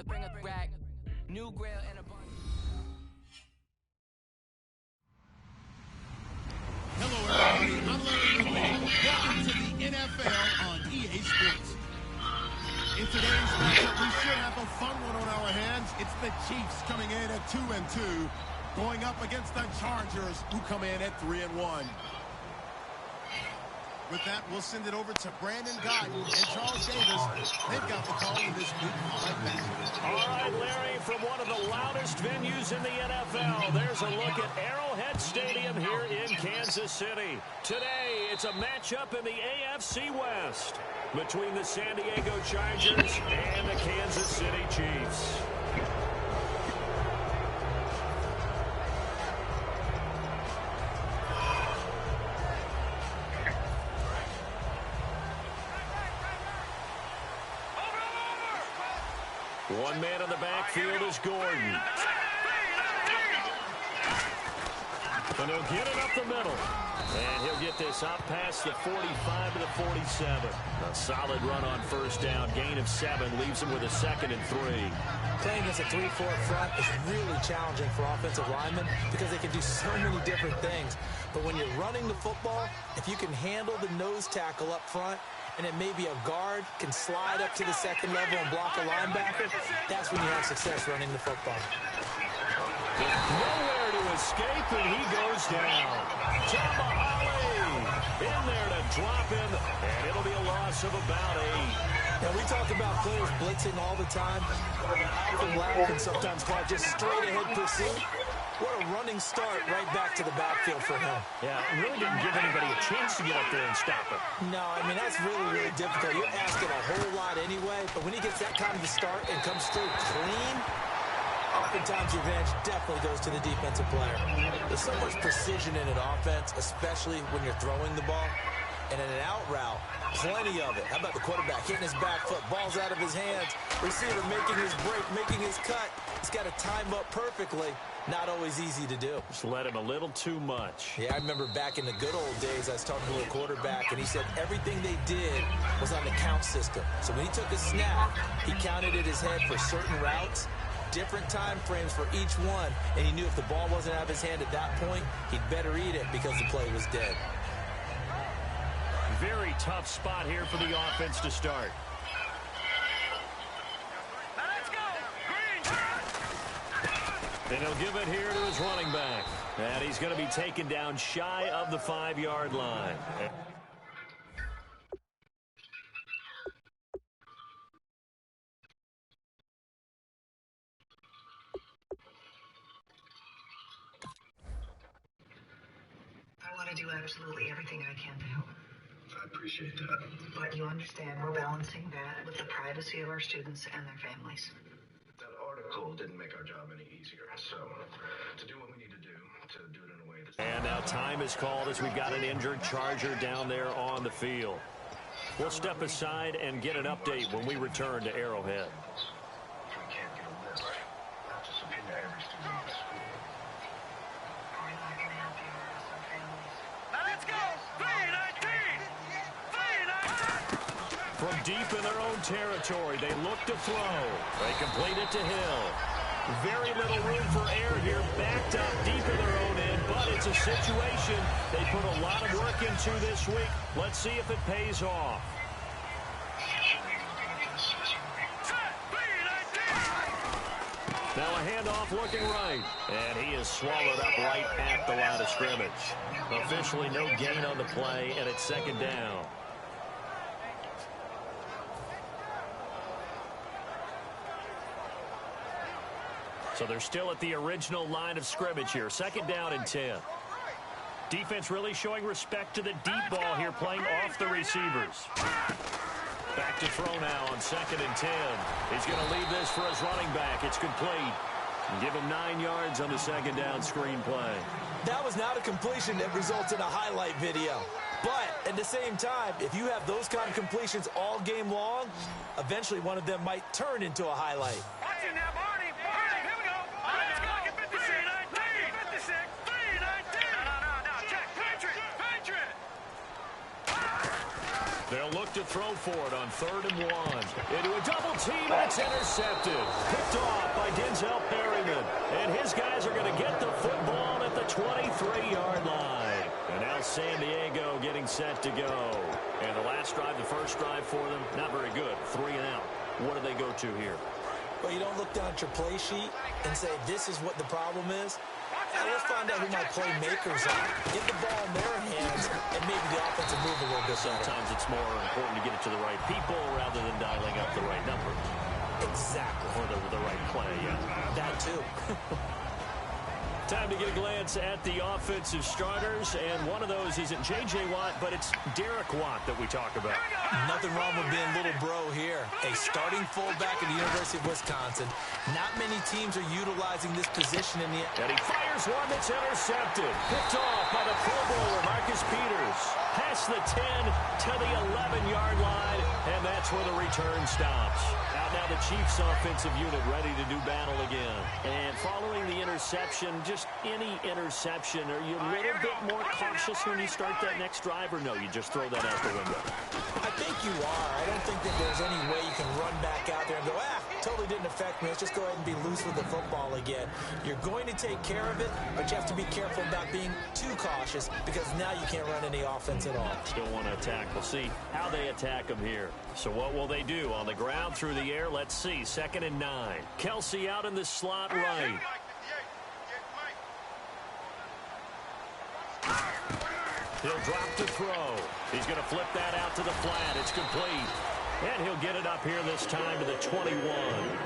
bring a rack, new grill and a bun. Hello, everybody. I'm Larry Ridley. Welcome to the NFL on EA Sports. In today's matchup, we should have a fun one on our hands. It's the Chiefs coming in at 2-2, going up against the Chargers, who come in at 3-1. With that, we'll send it over to Brandon Guyton and Charles Davis. They've got the call in this week right back. All right, Larry, from one of the loudest venues in the NFL, there's a look at Arrowhead Stadium here in Kansas City. Today, it's a matchup in the AFC West between the San Diego Chargers and the Kansas City Chiefs. One man in the backfield is Gordon. And he'll get it up the middle. And he'll get this up past the 45 to the 47. A solid run on first down. Gain of 7 leaves him with a 2nd and 3. Playing against a 3-4 front is really challenging for offensive linemen because they can do so many different things. But when you're running the football, if you can handle the nose tackle up front, and then maybe a guard can slide up to the second level and block a linebacker, that's when you have success running the football. Nowhere to escape, and he goes down. Tomahawk in there to drop him, and it'll be a loss of about 8. Now, we talk about players blitzing all the time. Often lack and sometimes call just straight-ahead pursuit. What a running start right back to the backfield for him. Yeah, it really didn't give anybody a chance to get up there and stop him. No, I mean, that's really, really difficult. You're asking a whole lot anyway, but when he gets that kind of a start and comes through clean, oftentimes the advantage definitely goes to the defensive player. There's so much precision in an offense, especially when you're throwing the ball. And in an out route, plenty of it. How about the quarterback hitting his back foot, ball's out of his hands, receiver making his break, making his cut. He's got to time up perfectly. Not always easy to do. Just let him a little too much. Yeah, I remember back in the good old days, I was talking to a quarterback, and he said everything they did was on the count system. So when he took a snap, he counted in his head for certain routes, different time frames for each one, and he knew if the ball wasn't out of his hand at that point, he'd better eat it because the play was dead. Very tough spot here for the offense to start. And he'll give it here to his running back. And he's going to be taken down shy of the 5-yard line. I want to do absolutely everything I can to help. I appreciate that. But you understand we're balancing that with the privacy of our students and their families. That article didn't make our job any easier. So, to do what we need to do it in a way that's... And now time is called as we've got an injured Charger down there on the field. We'll step aside and get an update when we return to Arrowhead. We can't get a list. Not to subpoena every student in the school. We're not going to help you or us, our families. Now let's go! 3-19! 3-19! From deep in their own territory, they look to throw. They complete it to Hill. Very little room for error here, backed up deep in their own end, but it's a situation they put a lot of work into this week. Let's see if it pays off. Now a handoff looking right, and he is swallowed up right at the line of scrimmage. Officially no gain on the play, and it's 2nd down. So they're still at the original line of scrimmage here. 2nd down and 10. Defense really showing respect to the deep ball here, playing off the receivers. Back to throw now on 2nd and 10. He's going to leave this for his running back. It's complete. Give him 9 yards on the 2nd down screen play. That was not a completion that results in a highlight video. But at the same time, if you have those kind of completions all game long, eventually one of them might turn into a highlight. Watching now, Barney. Barney, here we go. Let's go. Get 56. 56. 3-19. No. Check. Patriot. They'll look to throw for it on 3rd and 1. Into a double team, and it's intercepted. Picked off by Denzel Perryman. And his guys are going to get the football at the 23-yard line. And now San Diego getting set to go. And the last drive, the first drive for them, not very good. 3 and out. What do they go to here? Well, you don't look down at your play sheet and say, this is what the problem is. Let's find out who my playmakers are. Get the ball in their hands, and maybe the offense will move a little bit better. Sometimes it's more important to get it to the right people rather than dialing up the right number. Exactly. Or the right play, yeah. That too. Time to get a glance at the offensive starters, and one of those isn't J.J. Watt, but it's Derek Watt that we talk about. Nothing wrong with being little bro here. A starting fullback at the University of Wisconsin. Not many teams are utilizing this position in the... And he fires one that's intercepted. Picked off by the Pro Bowler, Marcus Peters. Past the 10 to the 11-yard line, and that's where the return stops. Out now the Chiefs offensive unit ready to do battle again. And following the interception, just any interception, are you a little bit more cautious when you start that next drive, or no, you just throw that out the window? I think you are. I don't think that there's any way you can run back out there and go, totally didn't affect me. Let's just go ahead and be loose with the football again. You're going to take care of it, but you have to be careful about being too cautious because now you can't run any offense at all. Still want to attack. We'll see how they attack them here. So what will they do? On the ground, through the air, let's see. 2nd and 9. Kelsey out in the slot right. He'll drop to throw. He's going to flip that out to the flat. It's complete. And he'll get it up here this time to the 21.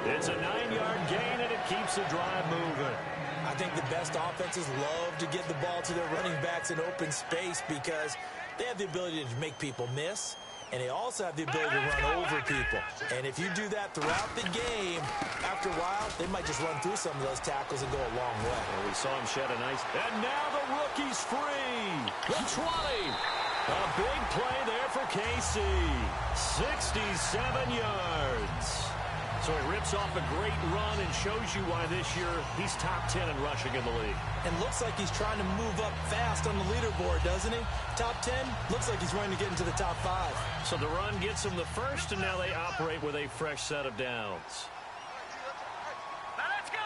It's a 9-yard gain, and it keeps the drive moving. I think the best offenses love to get the ball to their running backs in open space because they have the ability to make people miss, and they also have the ability to run over people. And if you do that throughout the game, after a while, they might just run through some of those tackles and go a long way. Well, we saw him shed a nice... And now the rookie's free. The 20. A big play there for Casey. 67 yards. So he rips off a great run and shows you why this year he's top 10 in rushing in the league. And looks like he's trying to move up fast on the leaderboard, doesn't he? Top 10, looks like he's running to get into the top 5. So the run gets him the first, and now they operate with a fresh set of downs. Now let's go.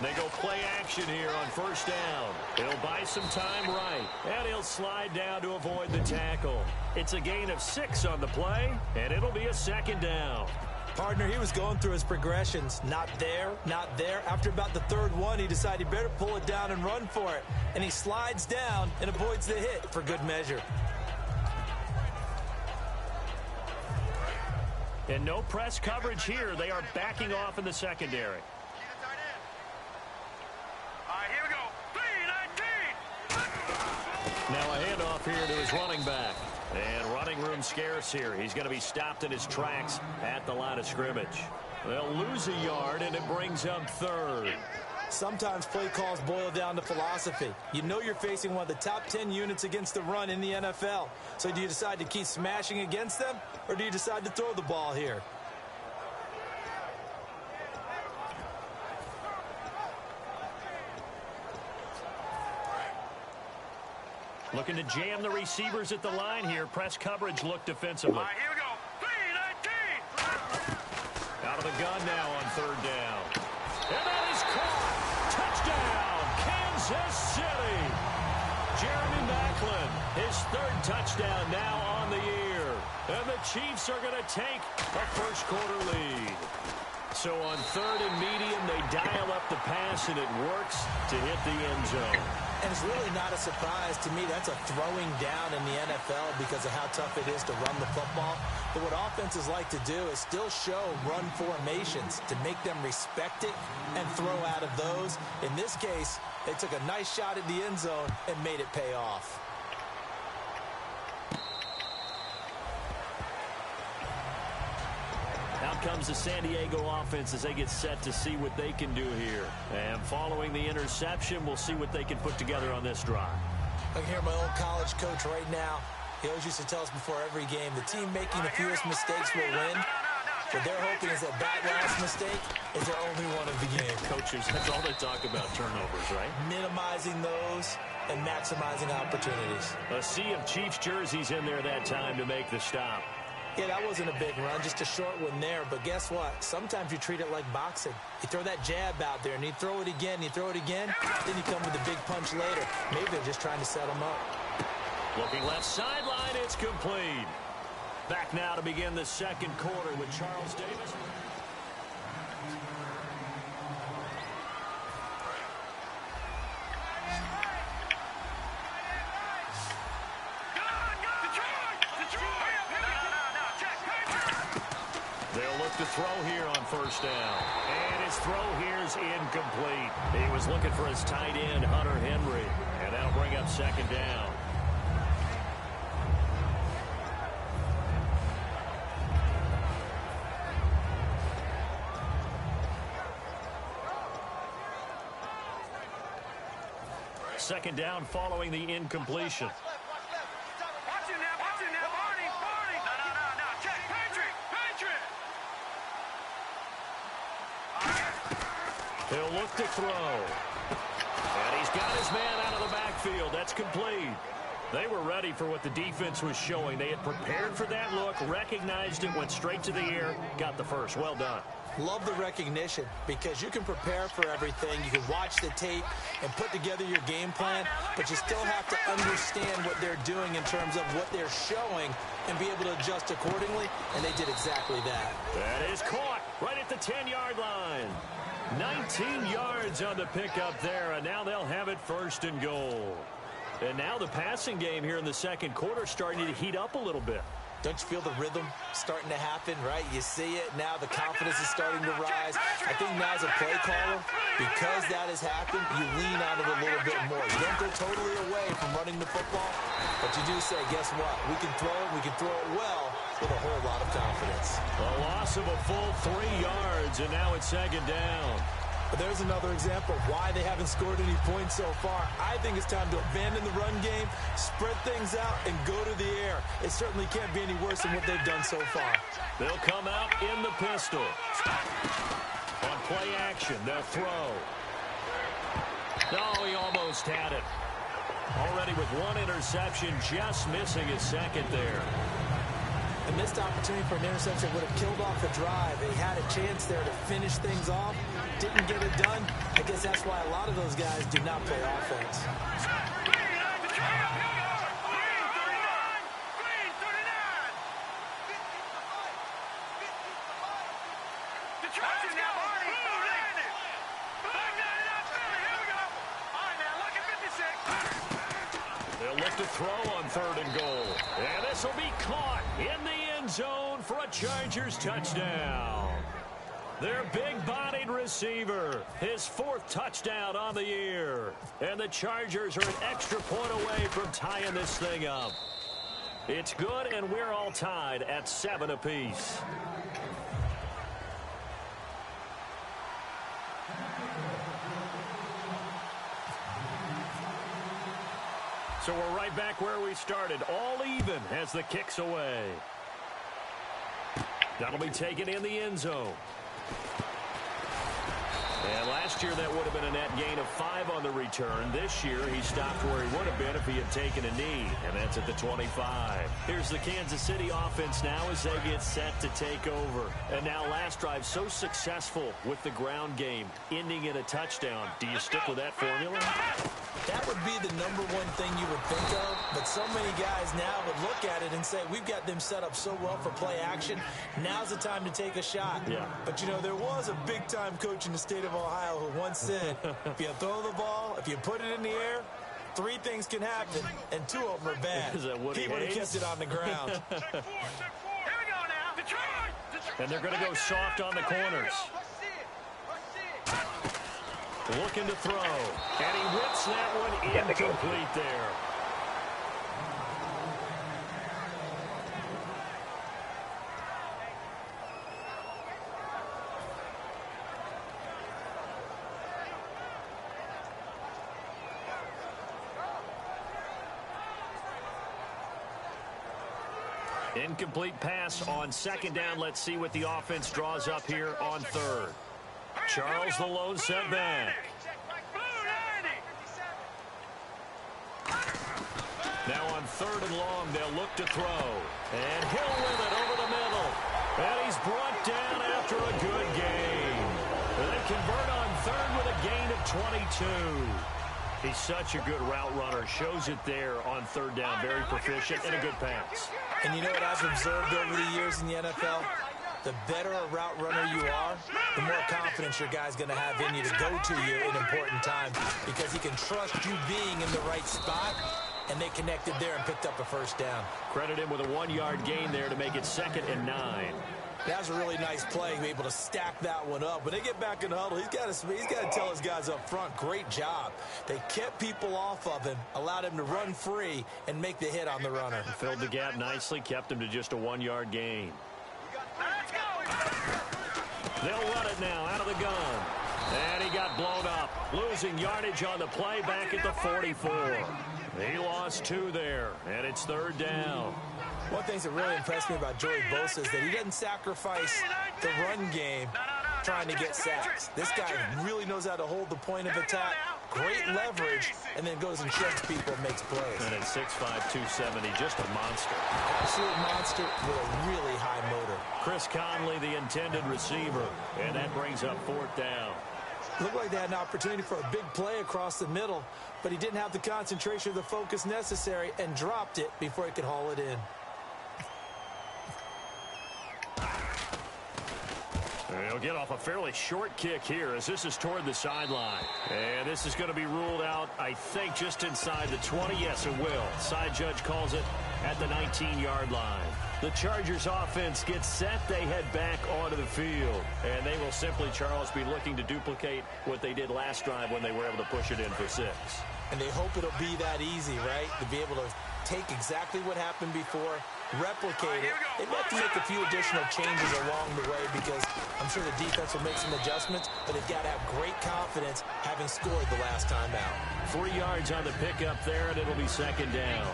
They go play action here on 1st down. He'll buy some time right, and he'll slide down to avoid the tackle. It's a gain of 6 on the play, and it'll be a 2nd down. Partner, he was going through his progressions. Not there, not there. After about the 3rd one, he decided he better pull it down and run for it. And he slides down and avoids the hit for good measure. And no press coverage here. They are backing off in the secondary. Here we go. 3-19. Now a handoff here to his running back. And running room scarce here. He's going to be stopped in his tracks at the line of scrimmage. They'll lose a yard, and it brings up 3rd. Sometimes play calls boil down to philosophy. You know you're facing one of the top 10 units against the run in the NFL. So do you decide to keep smashing against them, or do you decide to throw the ball here? Looking to jam the receivers at the line here. Press coverage look defensively. Here we go. 3-19. Out of the gun now on 3rd down. And that is caught. Touchdown, Kansas City. Jeremy Maclin, his 3rd touchdown now on the year. And the Chiefs are going to take a first-quarter lead. So on 3rd and medium, they dial up the pass, and it works to hit the end zone. And it's really not a surprise to me. That's a throwing down in the NFL because of how tough it is to run the football. But what offenses like to do is still show run formations to make them respect it and throw out of those. In this case, they took a nice shot at the end zone and made it pay off. Out comes the San Diego offense as they get set to see what they can do here. And following the interception, we'll see what they can put together on this drive. I can hear my old college coach right now. He always used to tell us before every game, the team making the fewest mistakes will win. What they're hoping is that last mistake is their only one of the game. Coaches, that's all they talk about, turnovers, right? Minimizing those and maximizing opportunities. A sea of Chiefs jerseys in there that time to make the stop. Yeah, that wasn't a big run, just a short one there. But guess what? Sometimes you treat it like boxing. You throw that jab out there, and you throw it again, then you come with a big punch later. Maybe they're just trying to set them up. Looking left sideline, it's complete. Back now to begin the second quarter with Charles Davis. They'll look to throw here on first down. And his throw here is incomplete. He was looking for his tight end, Hunter Henry. And that'll bring up second down. Second down following the incompletion. Watch it now, Barney. No, check, Patrick. He'll look to throw. And he's got his man out of the backfield. That's complete. They were ready for what the defense was showing. They had prepared for that look, recognized it, went straight to the air, got the first. Well done. Love the recognition because you can prepare for everything. You can watch the tape and put together your game plan, but you still have to understand what they're doing in terms of what they're showing and be able to adjust accordingly, and they did exactly that. That is caught right at the 10-yard line. 19 yards on the pickup there, and now they'll have it first and goal. And now the passing game here in the second quarter starting to heat up a little bit. Don't you feel the rhythm starting to happen, right? You see it. Now the confidence is starting to rise. I think now as a play caller, because that has happened, you lean on it a little bit more. You don't go totally away from running the football, but you do say, guess what? We can throw it. We can throw it well with a whole lot of confidence. A loss of a full 3 yards, and now it's second down. But there's another example of why they haven't scored any points so far. I think it's time to abandon the run game, spread things out, and go to the air. It certainly can't be any worse than what they've done so far. They'll come out in the pistol. On play action, they'll throw. No, he almost had it. Already with one interception, just missing his second there. A missed opportunity for an interception would have killed off the drive. They had a chance there to finish things off. Didn't get it done. I guess that's why a lot of those guys do not play offense. They'll look to throw on third and goal. And this will be caught in the end zone for a Chargers touchdown. Their big-bodied receiver, his fourth touchdown on the year. And the Chargers are an extra point away from tying this thing up. It's good, and we're all tied at 7 apiece. So we're right back where we started, all even as the kick's away. That'll be taken in the end zone. And last year that would have been a net gain of 5 on the return. This year he stopped where he would have been if he had taken a knee, and that's at the 25. Here's the Kansas City offense now as they get set to take over. And now last drive so successful with the ground game, ending in a touchdown. Do you stick with that formula? That would be the number one thing you would think of, but so many guys now would look at it and say, we've got them set up so well for play action. Now's the time to take a shot. Yeah. But, you know, there was a big-time coach in the state of Ohio who once said, if you throw the ball, if you put it in the air, 3 things can happen, and 2 of them are bad. Is that Woody He would have Hayes? kept it on the ground. Here we go now. Detroit. And they're going to go soft on the corners. Looking to throw. And he whips that one incomplete there. Incomplete pass on second down. Let's see what the offense draws up here on third. Charles, the lone setback. Now on third and long, they'll look to throw. And Hill with it over the middle. And he's brought down after a good game. And they convert on third with a gain of 22. He's such a good route runner. Shows it there on third down. Very proficient and a good pass. And you know what I've observed over the years in the NFL? The better a route runner you are, the more confidence your guy's going to have in you to go to you in important times because he can trust you being in the right spot, and they connected there and picked up a first down. Credit him with a 1-yard gain there to make it 2nd and 9. That was a really nice play, be able to stack that one up. When they get back in the huddle, he's got to tell his guys up front, great job. They kept people off of him, allowed him to run free, and make the hit on the runner. Filled the gap nicely, kept him to just a 1-yard gain. They'll run it now out of the gun. And he got blown up. Losing yardage on the play back at the 44. He lost 2 there, and it's 3rd down. One thing that really impressed me about Joey Bosa is that he doesn't sacrifice the run game trying to get sacks. This guy really knows how to hold the point of attack, great leverage, and then goes and sheds people and makes plays. And at 6'5", 270, just a monster. Absolute monster with a really high motor. Chris Conley, the intended receiver, and that brings up 4th down. Looked like they had an opportunity for a big play across the middle, but he didn't have the concentration or the focus necessary and dropped it before he could haul it in. He'll get off a fairly short kick here as this is toward the sideline. And this is going to be ruled out, I think, just inside the 20. Yes, it will. Side judge calls it at the 19-yard line. The Chargers offense gets set. They head back onto the field. And they will simply, Charles, be looking to duplicate what they did last drive when they were able to push it in for 6. And they hope it'll be that easy, right? To be able to take exactly what happened before, replicate it. They have to make a few additional changes along the way because I'm sure the defense will make some adjustments, but they've got to have great confidence having scored the last time out. 3 yards on the pickup there, and it'll be 2nd down.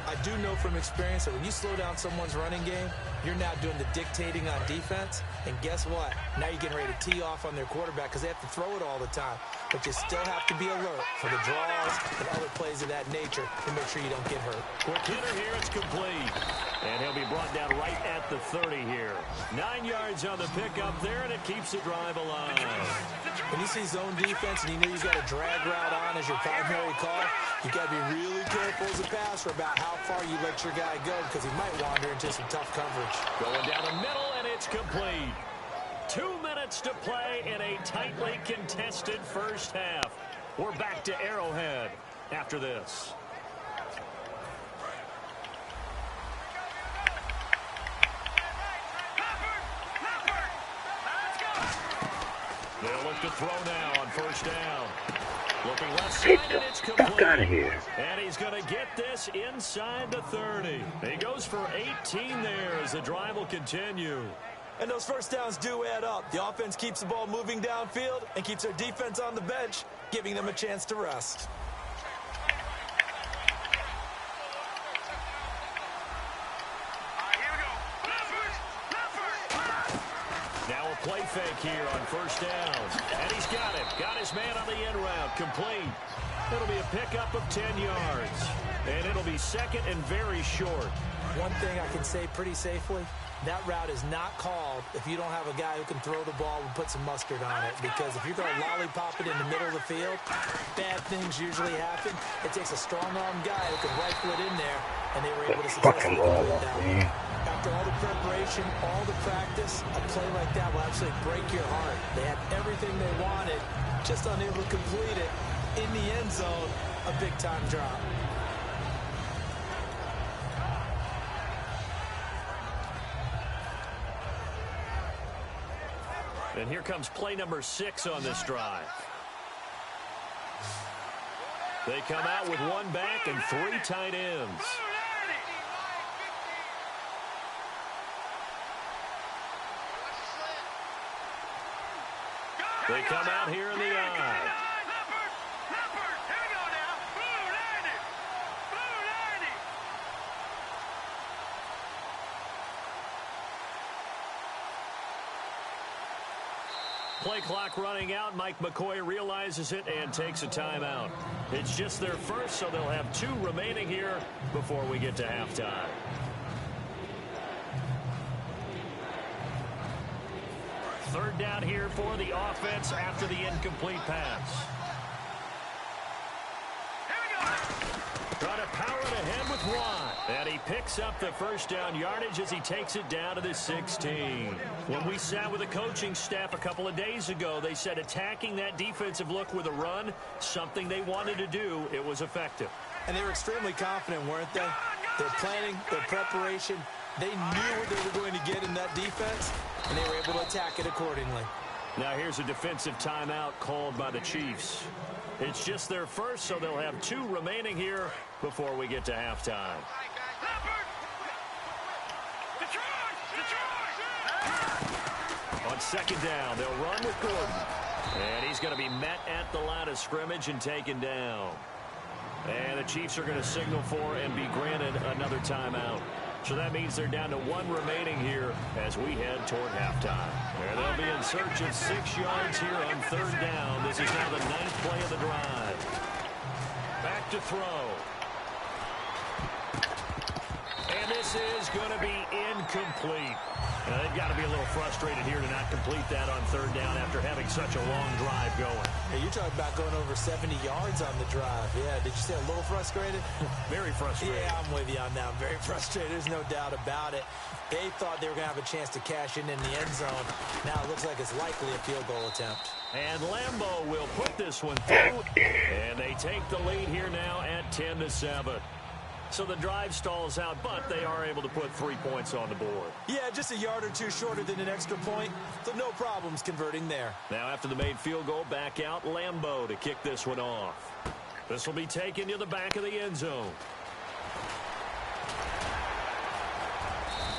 I do know from experience that when you slow down someone's running game, you're now doing the dictating on defense. And guess what? Now you're getting ready to tee off on their quarterback because they have to throw it all the time. But you still have to be alert for the draws and other plays of that nature to make sure you don't get hurt. Quick hitter here, it's complete. And he'll be brought down right at the 30 here. 9 yards on the pickup there, and it keeps the drive alive. When you see zone defense and you know you've got a drag route on as your primary call, you've got to be really careful as a passer about how far you let your guy go because he might wander into some tough coverage. Going down the middle, and it's complete. 2 minutes to play in a tightly contested first half. We're back to Arrowhead after this. They'll look to throw now on first down. Looking left side, and it's complete. Fuck out of here. And he's going to get this inside the 30. He goes for 18 there as the drive will continue. And those first downs do add up. The offense keeps the ball moving downfield and keeps their defense on the bench, giving them a chance to rest. Now a play fake here on first down. And he's got it. Got his man on the end route. Complete. It'll be a pickup of 10 yards. And it'll be 2nd and very short. One thing I can say pretty safely, that route is not called if you don't have a guy who can throw the ball and put some mustard on it. Because if you're going to lollipop it in the middle of the field, bad things usually happen. It takes a strong-armed guy who can rifle it in there, and they were able to successfully complete that one. After all the preparation, all the practice, a play like that will absolutely break your heart. They had everything they wanted, just unable to complete it. In the end zone, a big-time drop. And here comes play number 6 on this drive. They come out with 1 back and 3 tight ends. They come out here in the eye. Play clock running out. Mike McCoy realizes it and takes a timeout. It's just their first, so they'll have 2 remaining here before we get to halftime. Third down here for the offense after the incomplete pass. Trying to power it ahead with Watt. And he picks up the first down yardage as he takes it down to the 16. When we sat with the coaching staff a couple of days ago, they said attacking that defensive look with a run, something they wanted to do, it was effective. And they were extremely confident, weren't they? Their planning, their preparation, they knew what they were going to get in that defense, and they were able to attack it accordingly. Now here's a defensive timeout called by the Chiefs. It's just their first, so they'll have 2 remaining here before we get to halftime. On second down, they'll run with Gordon. And he's going to be met at the line of scrimmage and taken down. And the Chiefs are going to signal for and be granted another timeout. So that means they're down to 1 remaining here as we head toward halftime. And they'll be in search of 6 yards here on third down. This is now the 9th play of the drive. Back to throw. And this is going to be incomplete. Now, they've got to be a little frustrated here to not complete that on third down after having such a long drive going. Hey, you're talking about going over 70 yards on the drive. Yeah, did you say a little frustrated? Very frustrated. Yeah, I'm with you on that. I'm very frustrated. There's no doubt about it. They thought they were going to have a chance to cash in the end zone. Now it looks like it's likely a field goal attempt. And Lambeau will put this one through. And they take the lead here now at 10-7. So the drive stalls out, but they are able to put 3 points on the board. Yeah, just a yard or 2 shorter than an extra point, so no problems converting there. Now after the made field goal, back out Lambeau to kick this one off. This will be taken to the back of the end zone.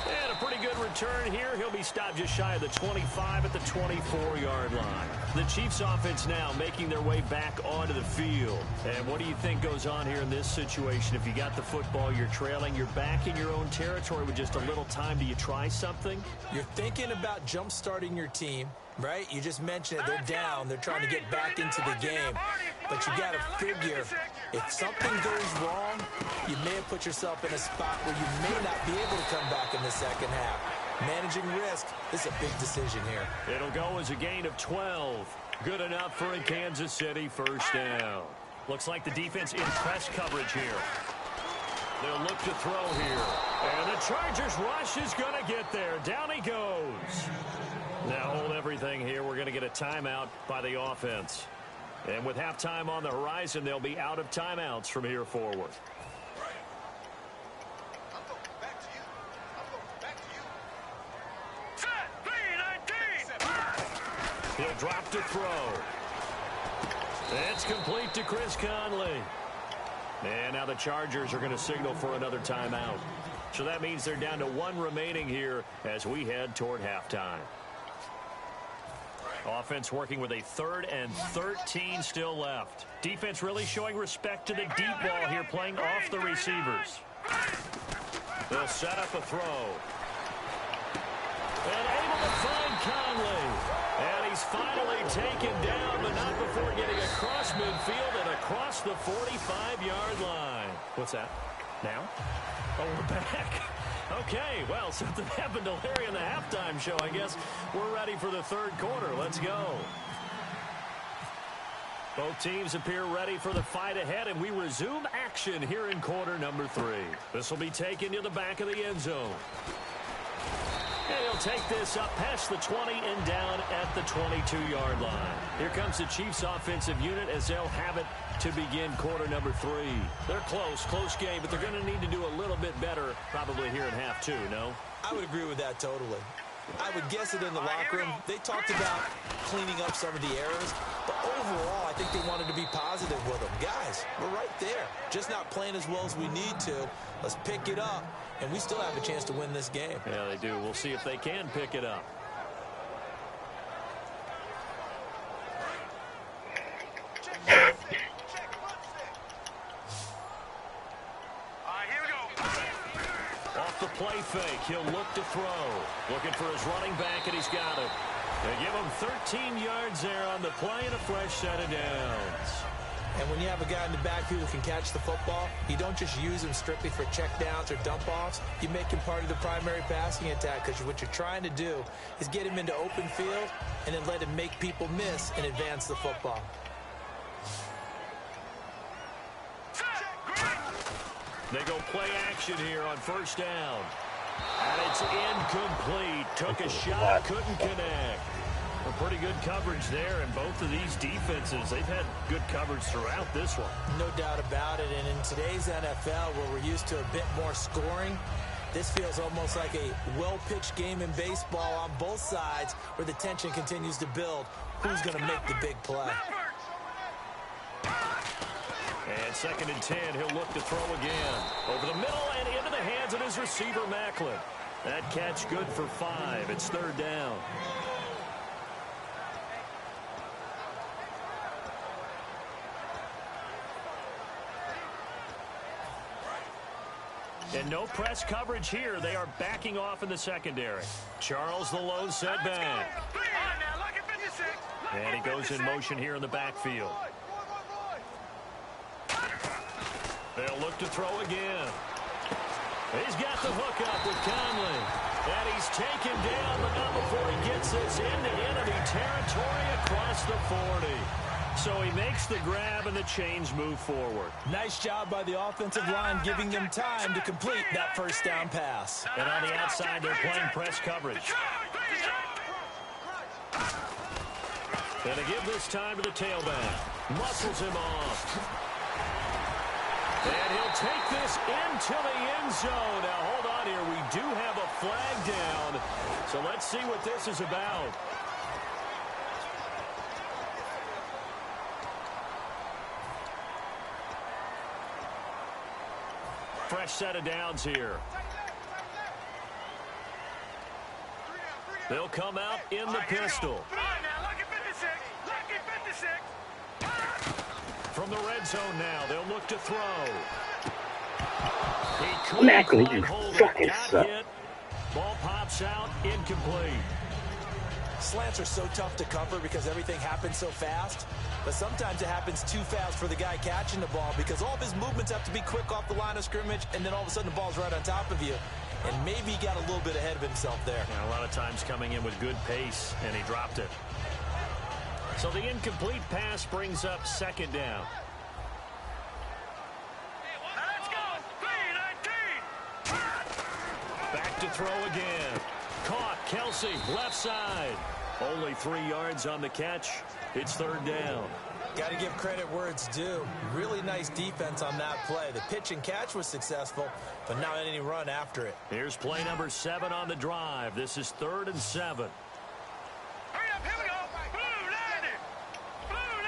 And a pretty good return here. He'll be stopped just shy of the 25 at the 24-yard line. The Chiefs offense now making their way back onto the field. And what do you think goes on here in this situation? If you got the football, you're trailing, you're back in your own territory with just a little time. Do you try something? You're thinking about jump-starting your team, right? You just mentioned it. They're down. They're trying to get back into the game. But you got to figure, if something goes wrong, you may have put yourself in a spot where you may not be able to come back in the second half. Managing risk is a big decision here. It'll go as a gain of 12. Good enough for a Kansas City first down. Looks like the defense in press coverage here. They'll look to throw here. And the Chargers rush is going to get there. Down he goes. Now hold everything here. We're going to get a timeout by the offense. And with halftime on the horizon, they'll be out of timeouts from here forward. He'll drop to throw. It's complete to Chris Conley. And now the Chargers are going to signal for another timeout. So that means they're down to 1 remaining here as we head toward halftime. Offense working with a 3rd and 13 still left. Defense really showing respect to the deep ball here, playing off the receivers. They'll set up a throw. And able to find Conley. And he's finally taken down, but not before getting across midfield and across the 45-yard line. What's that? Now? Oh, we're back. Okay, well, something happened to Larry in the halftime show, I guess. We're ready for the third quarter. Let's go. Both teams appear ready for the fight ahead, and we resume action here in quarter number 3. This will be taken to the back of the end zone. And he'll take this up past the 20 and down at the 22-yard line. Here comes the Chiefs offensive unit as they'll have it to begin quarter number 3. They're close game, but they're going to need to do a little bit better probably here in half 2, no? I would agree with that totally. I would guess it in the locker room. They talked about cleaning up some of the errors, but overall, I think they wanted to be positive with them. Guys, we're right there. Just not playing as well as we need to. Let's pick it up, and we still have a chance to win this game. Yeah, they do. We'll see if they can pick it up. Off the play fake, he'll look to throw. Looking for his running back, and he's got it. They give him 13 yards there on the play and a fresh set of downs. And when you have a guy in the backfield who can catch the football, you don't just use him strictly for checkdowns or dump-offs. You make him part of the primary passing attack, because what you're trying to do is get him into open field and then let him make people miss and advance the football. They go play action here on first down. And it's incomplete. Took a shot, couldn't connect. A pretty good coverage there, and both of these defenses, they've had good coverage throughout this one. No doubt about it, and in today's NFL, where we're used to a bit more scoring, this feels almost like a well-pitched game in baseball on both sides, where the tension continues to build. Who's going to make the big play? And 2nd and 10, he'll look to throw again. Over the middle and into the hands of his receiver, Macklin. That catch good for 5. It's 3rd down. And no press coverage here. They are backing off in the secondary. Charles, the lone setback. And he goes in motion here in the backfield. They'll look to throw again. He's got the hook up with Conley. And he's taken down, but not before he gets this into enemy territory across the 40. So he makes the grab and the chains move forward. Nice job by the offensive line, giving them time to complete that first down pass. And on the outside, they're playing press coverage. And to give this time to the tailback. Muscles him off. And he'll take this into the end zone. Now, hold on here. We do have a flag down. So let's see what this is about. Fresh set of downs here. They'll come out in the pistol. From the red zone now, they'll look to throw. Macklin, you fucking suck. Ball pops out, incomplete. Slants are so tough to cover because everything happens so fast. But sometimes it happens too fast for the guy catching the ball because all of his movements have to be quick off the line of scrimmage, and then all of a sudden the ball's right on top of you. And maybe he got a little bit ahead of himself there. And a lot of times coming in with good pace, and he dropped it. So the incomplete pass brings up 2nd down. Let's go. Back to throw again. Caught. Kelsey, left side. Only 3 yards on the catch. It's 3rd down. Got to give credit where it's due. Really nice defense on that play. The pitch and catch was successful, but not any run after it. Here's play number 7 on the drive. This is 3rd and 7. Hurry up, here we go. Blue 90. Blue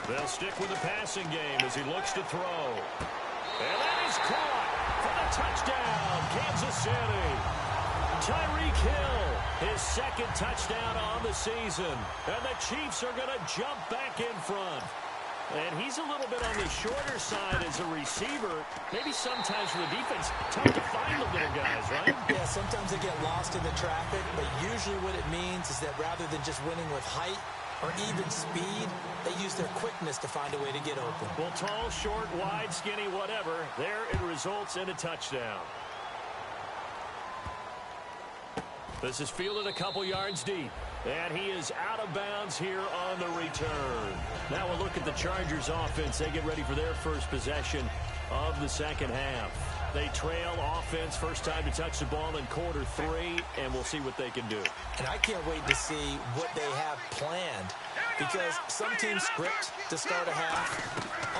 90. They'll stick with the passing game as he looks to throw. And that is caught for the touchdown, Kansas City. Tyreek Hill, his 2nd touchdown on the season. And the Chiefs are going to jump back in front. And he's a little bit on the shorter side as a receiver. Maybe sometimes for the defense, tough to find the little guys, right? Yeah, sometimes they get lost in the traffic, but usually what it means is that rather than just winning with height or even speed, they use their quickness to find a way to get open. Well, tall, short, wide, skinny, whatever, there it results in a touchdown. This is fielded a couple yards deep. And he is out of bounds here on the return. Now we'll look at the Chargers offense. They get ready for their first possession of the 2nd half. They trail offense, first time to touch the ball in quarter 3, and we'll see what they can do. And I can't wait to see what they have planned, because some teams script to start a half.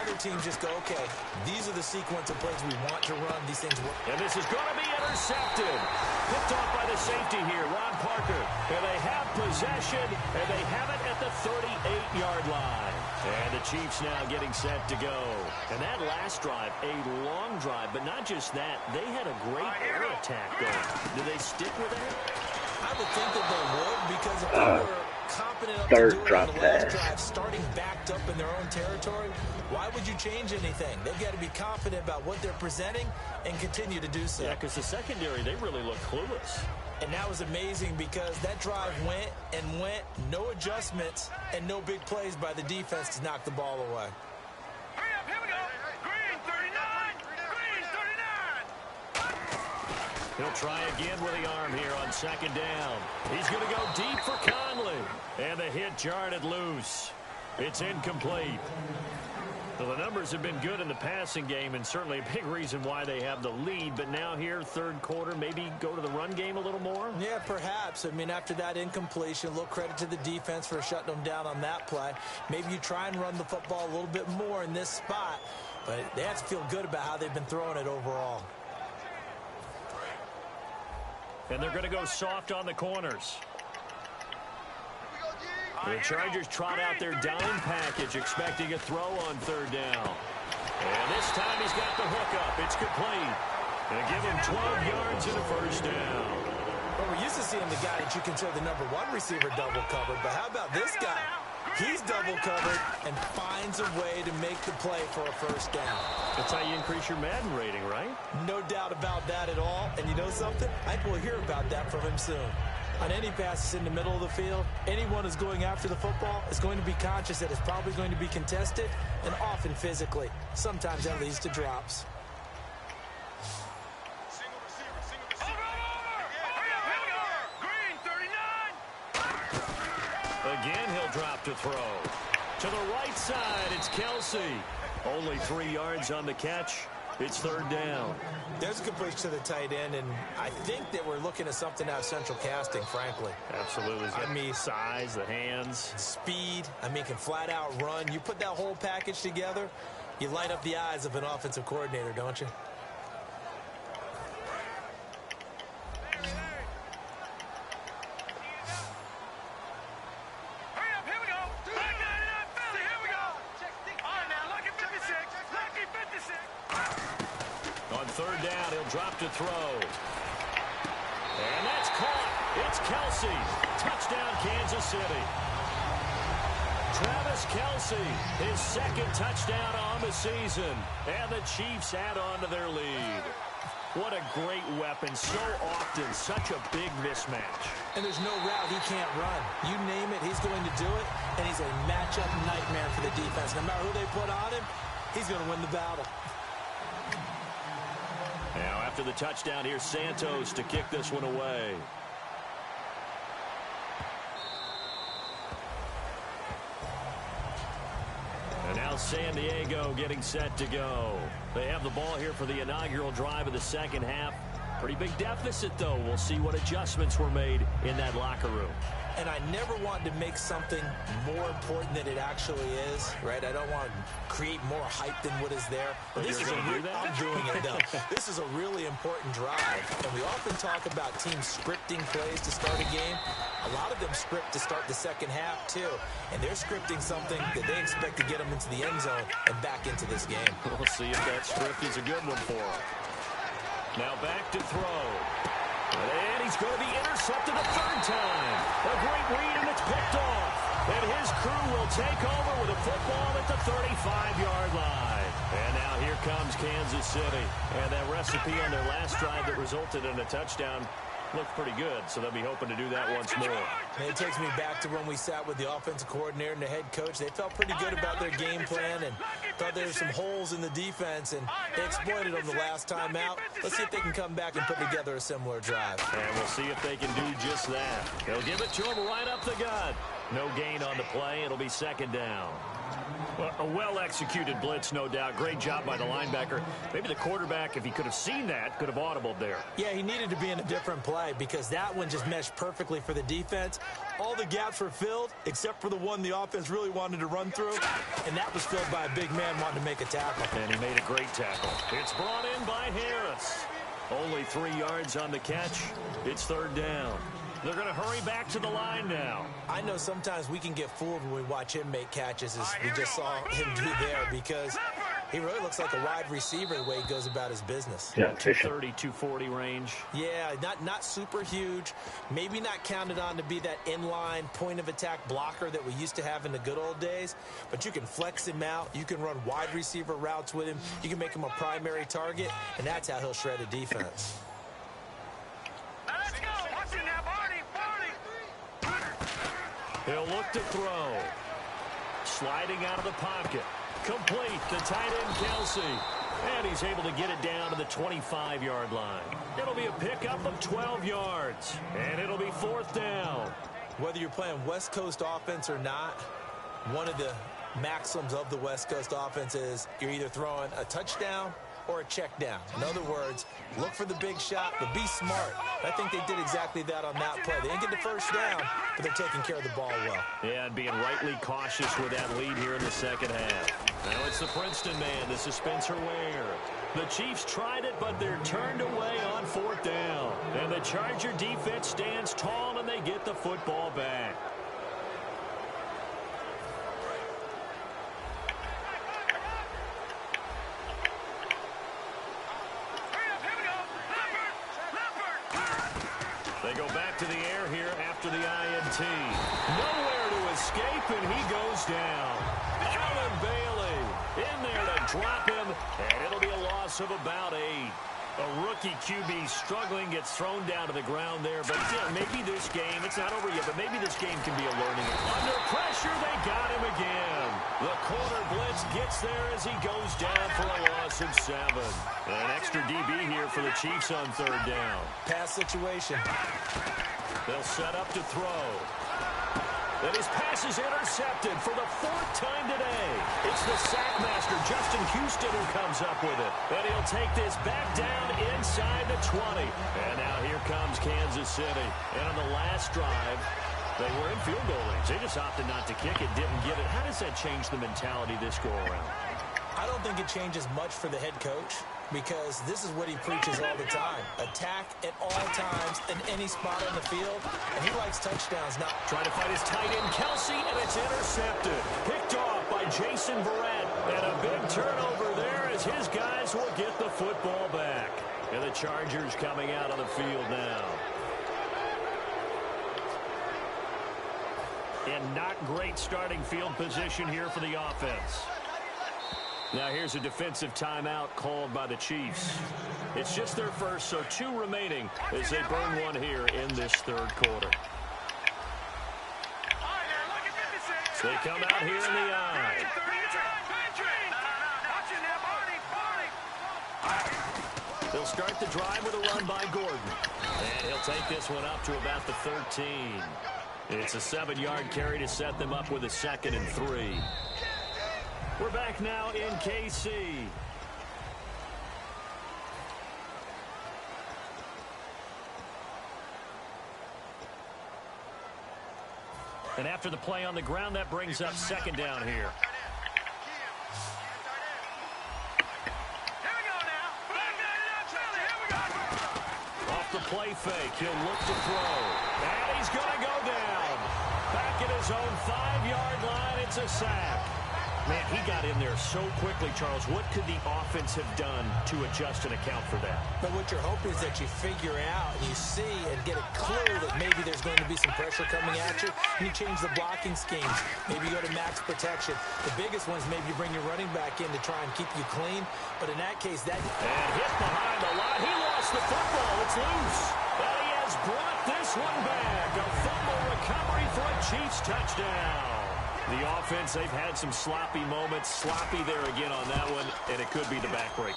Other teams just go, okay, these are the sequence of plays we want to run. These things work. And this is going to be intercepted. Picked off by the safety here, Ron Parker. And they have possession, and they have it at the 38-yard line. And the Chiefs now getting set to go. And that last drive, a long drive, but not just that. They had a great air attack going. Do they stick with that? I would think that they would, because if they were confident enough Third to do it drop on the last pass. drive, starting backed up in their own territory. Why would you change anything? They've got to be confident about what they're presenting and continue to do so. Yeah, because the secondary, they really look clueless. And that was amazing because that drive went and went, no adjustments, and no big plays by the defense to knock the ball away. Hurry up, here we go. Green 39. Green 39. He'll try again with the arm here on second down. He's going to go deep for Conley. And the hit jarred it loose. It's incomplete. So the numbers have been good in the passing game and certainly a big reason why they have the lead. But now here, third quarter, maybe go to the run game a little more? Yeah, perhaps. I mean, after that incompletion, a little credit to the defense for shutting them down on that play. Maybe you try and run the football a little bit more in this spot. But they have to feel good about how they've been throwing it overall. And they're going to go soft on the corners. The Chargers trot out their dime package, expecting a throw on third down. And this time he's got the hook up. It's complete. They give him 12 yards and a first down. Well, we're used to seeing the guy that you consider the number one receiver double covered. But how about this guy? He's double covered and finds a way to make the play for a first down. That's how you increase your Madden rating, right? No doubt about that at all. And you know something? I think we'll hear about that from him soon. On any passes in the middle of the field, anyone who's going after the football is going to be conscious that it's probably going to be contested and often physically. Sometimes that leads to drops. Again, he'll drop to throw. To the right side, it's Kelsey. Only 3 yards on the catch. It's third down. There's a completion to the tight end, and I think that we're looking at something out of central casting, frankly. Absolutely. I mean, size, the hands. Speed. I mean, can flat out run. You put that whole package together, you light up the eyes of an offensive coordinator, don't you? Third down, he'll drop to throw. And that's caught. It's Kelsey. Touchdown, Kansas City. Travis Kelsey, his second touchdown on the season. And the Chiefs add on to their lead. What a great weapon. So often, such a big mismatch. And there's no route he can't run. You name it, he's going to do it. And he's a matchup nightmare for the defense. No matter who they put on him, he's going to win the battle. Now, after the touchdown, here's Santos to kick this one away. And now San Diego getting set to go. They have the ball here for the inaugural drive of the second half. Pretty big deficit, though. We'll see what adjustments were made in that locker room. And I never want to make something more important than it actually is, right? I don't want to create more hype than what is there. But this is I'm doing it, though. This is a really important drive. And we often talk about teams scripting plays to start a game. A lot of them script to start the second half, too. And they're scripting something that they expect to get them into the end zone and back into this game. We'll see if that script is a good one for them. Now back to throw. And he's going to be intercepted a third time. A great read, and it's picked off. And his crew will take over with a football at the 35-yard line. And now here comes Kansas City. And that recipe on their last drive that resulted in a touchdown looked pretty good, so they'll be hoping to do that once more. And it takes me back to when we sat with the offensive coordinator and the head coach. They felt pretty good about their game plan and thought there were some holes in the defense, and they exploited them the last time out. Let's see if they can come back and put together a similar drive. And we'll see if they can do just that. They'll give it to him right up the gut. No gain on the play. It'll be second down. Well, a well-executed blitz, no doubt. Great job by the linebacker. Maybe the quarterback, if he could have seen that, could have audibled there. Yeah, he needed to be in a different play because that one just meshed perfectly for the defense. All the gaps were filled except for the one the offense really wanted to run through, and that was filled by a big man wanting to make a tackle. And he made a great tackle. It's brought in by Harris. Only 3 yards on the catch. It's third down. They're going to hurry back to the line now. I know sometimes we can get fooled when we watch him make catches, as we just saw him do there, because He really looks like a wide receiver the way he goes about his business. Yeah, efficient. 230, 240 range. Yeah, not super huge. Maybe not counted on to be that inline point-of-attack blocker that we used to have in the good old days. But you can flex him out. You can run wide receiver routes with him. You can make him a primary target, and that's how he'll shred a defense. Let's go. Watch it now, Barney. He'll look to throw. Sliding out of the pocket. Complete to tight end Kelsey. And he's able to get it down to the 25-yard line. It'll be a pickup of 12 yards. And it'll be 4th down. Whether you're playing West Coast offense or not, one of the maxims of the West Coast offense is you're either throwing a touchdown or a check down. In other words, look for the big shot, but be smart. I think they did exactly that on that play. They didn't get the first down, but they're taking care of the ball well. Yeah, and being rightly cautious with that lead here in the second half. Now it's the Princeton man, this is Spencer Ware. The Chiefs tried it, but they're turned away on 4th down. And the Charger defense stands tall, and they get the football back. They go back to the air here after the INT. Nowhere to escape, and he goes down. Alan Bailey in there to drop him, and it'll be a loss of about 8. A rookie QB struggling, gets thrown down to the ground there. But yeah, maybe this game, it's not over yet, but maybe this game can be a learning. Under pressure, they got him again. The corner blitz gets there as he goes down for a loss of 7. An extra DB here for the Chiefs on 3rd down. Pass situation. They'll set up to throw. And his pass is intercepted for the 4th time today. It's the sackmaster, Justin Houston, who comes up with it. And he'll take this back down inside the 20. And now here comes Kansas City. And on the last drive, they were in field goal range. They just opted not to kick it, didn't get it. How does that change the mentality this go-around? I don't think it changes much for the head coach because this is what he preaches all the time. Attack at all times in any spot on the field, and he likes touchdowns. Now, trying to fight his tight end, Kelsey, and it's intercepted. Picked off by Jason Verrett. And a big turnover there as his guys will get the football back. And the Chargers coming out on the field now. And not great starting field position here for the offense. Now here's a defensive timeout called by the Chiefs. It's just their first, so 2 remaining as they burn one here in this 3rd quarter. They come out here in the eye. They'll start the drive with a run by Gordon. And he'll take this one up to about the 13. It's a 7-yard carry to set them up with a 2nd and 3. We're back now in KC. And after the play on the ground, that brings up 2nd down here. Off the play fake, he'll look to throw. And he's going to go down. Back at his own 5-yard line, it's a sack. Man, he got in there so quickly, Charles. What could the offense have done to adjust and account for that? But what you're hoping is that you figure out, you see, and get a clue that maybe there's going to be some pressure coming at you, and you change the blocking schemes. Maybe you go to max protection. The biggest one is maybe you bring your running back in to try and keep you clean. But in that case, that... And hit behind the line. He lost the football. It's loose. And he has brought this one back. A fumble recovery for a Chiefs touchdown. The offense, they've had some sloppy moments. Sloppy there again on that one, and it could be the back break.